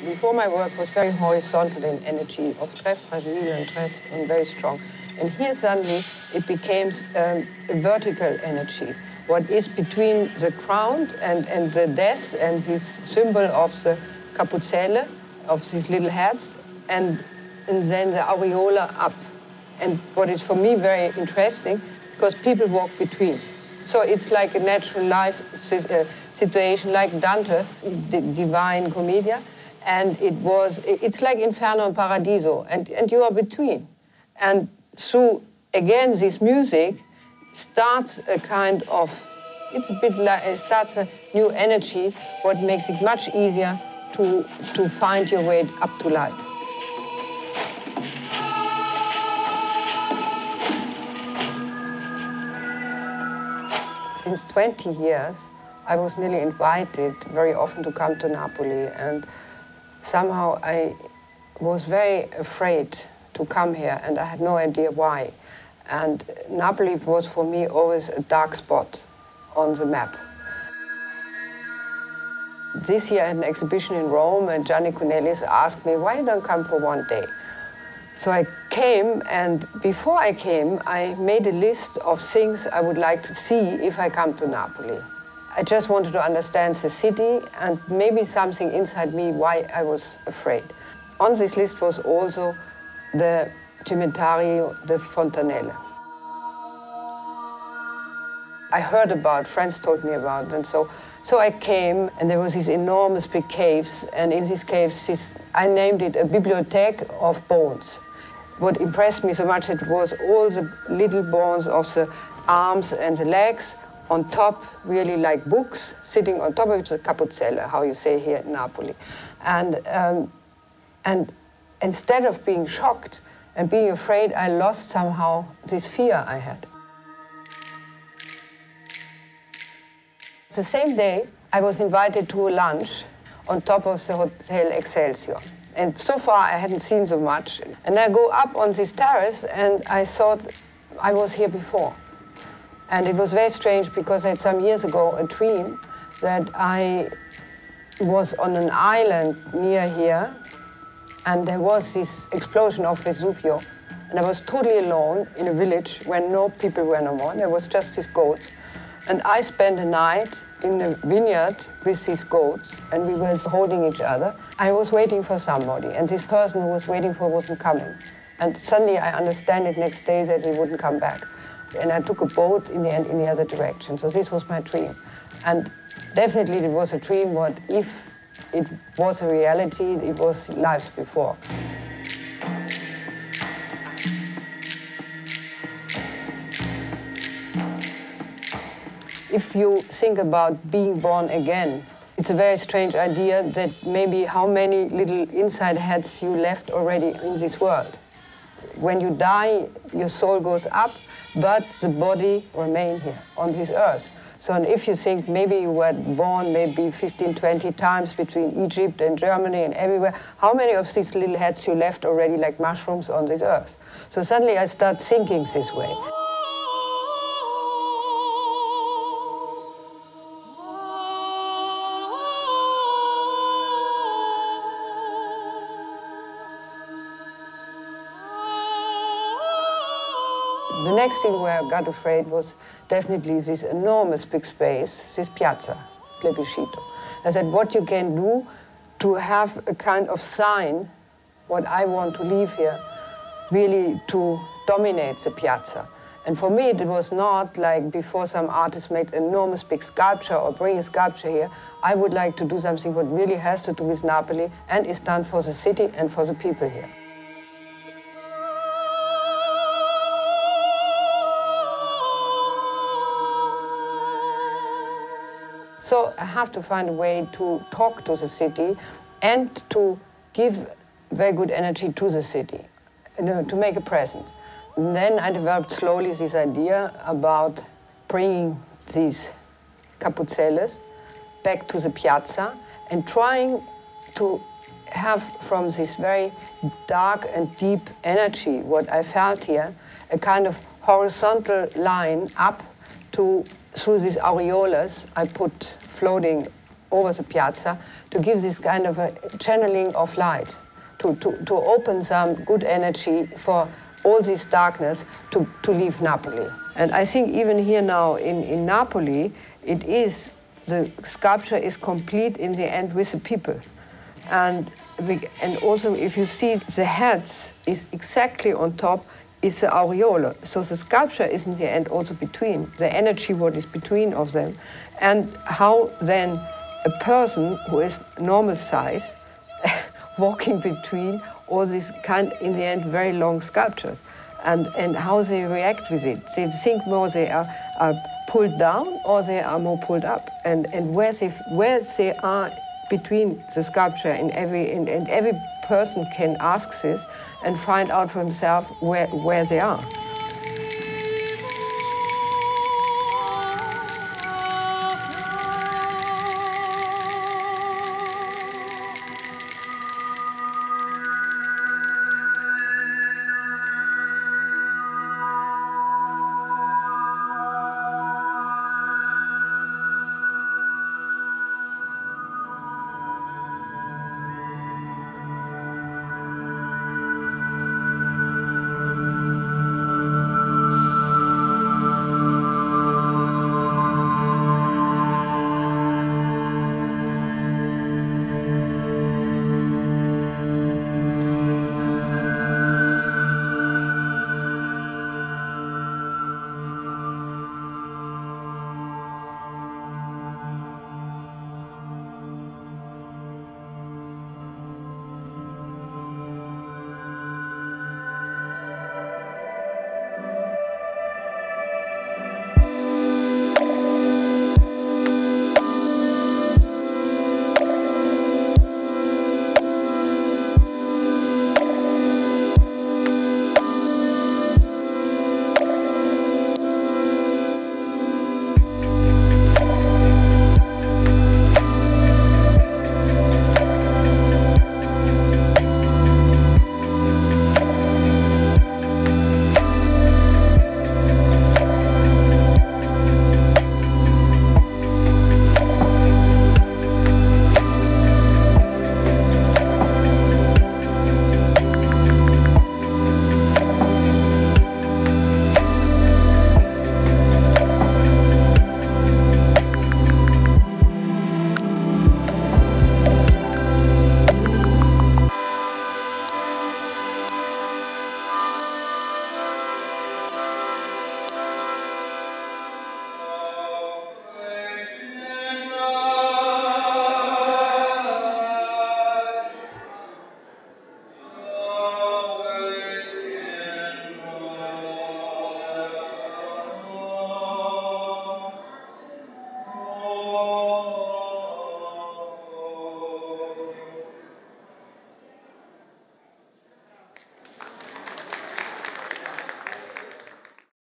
Before, my work was very horizontal in energy, of très fragile and very strong. And here suddenly it became a vertical energy. What is between the crown and the death and this symbol of the capuzzelle, of these little heads, and then the aureola up. And what is for me very interesting, because people walk between. So it's like a natural life situation, like Dante, the Divine Commedia, and it's like Inferno and Paradiso, and you are between. And through, again, this music starts a kind of, it's a bit like, it starts a new energy, what makes it much easier to find your way up to light. Since 20 years, I was nearly invited very often to come to Napoli, and somehow I was very afraid to come here, and I had no idea why. And Napoli was for me always a dark spot on the map. This year I had an exhibition in Rome, and Gianni Cornelis asked me, why you don't come for one day? So I came, and before I came, I made a list of things I would like to see if I come to Napoli. I just wanted to understand the city and maybe something inside me why I was afraid. On this list was also the Cemetery, the Fontanelle. I heard about, friends told me about, and so I came, and there was these enormous big caves, and in these caves, I named it a bibliothèque of bones. What impressed me so much, it was all the little bones of the arms and the legs, on top, really like books, sitting on top of the capuzzelle, how you say here in Napoli. And instead of being shocked and being afraid, I lost somehow this fear I had. The same day, I was invited to a lunch on top of the Hotel Excelsior. And so far, I hadn't seen so much. And I go up on this terrace, and I thought I was here before. And it was very strange, because I had some years ago a dream that I was on an island near here, and there was this explosion of Vesuvio. And I was totally alone in a village where no people were no more. There was just these goats. And I spent a night in a vineyard with these goats, and we were holding each other. I was waiting for somebody, and this person who was waiting for wasn't coming. And suddenly I understand it next day that he wouldn't come back. And I took a boat in the end in the other direction. So this was my dream. And definitely it was a dream, but if it was a reality, it was lives before. If you think about being born again, it's a very strange idea that maybe how many little inside heads you left already in this world. When you die, your soul goes up, but the body remains here on this earth. So and if you think maybe you were born maybe 15, 20 times between Egypt and Germany and everywhere, how many of these little heads you left already like mushrooms on this earth? So suddenly I start thinking this way. The next thing where I got afraid was definitely this enormous big space, this Piazza del Plebiscito. I said, what you can do to have a kind of sign, what I want to leave here, really to dominate the piazza. And for me, it was not like before some artists made enormous big sculpture or bring a sculpture here. I would like to do something what really has to do with Napoli and is done for the city and for the people here. So I have to find a way to talk to the city and to give very good energy to the city, to make a present. And then I developed slowly this idea about bringing these capuzzelles back to the piazza and trying to have from this very dark and deep energy, what I felt here, a kind of horizontal line up to, through these aureolas I put floating over the piazza to give this kind of a channeling of light, to open some good energy for all this darkness to leave Napoli. And I think even here now in Napoli, the sculpture is complete in the end with the people. And also if you see the heads is exactly on top is the aureole. So the sculpture is in the end also between, the energy what is between of them, and how then a person who is normal size walking between all these kind, in the end, very long sculptures, and how they react with it. They think more they are pulled down or they are more pulled up, and where they are between the sculpture, and every person can ask this and find out for himself where they are.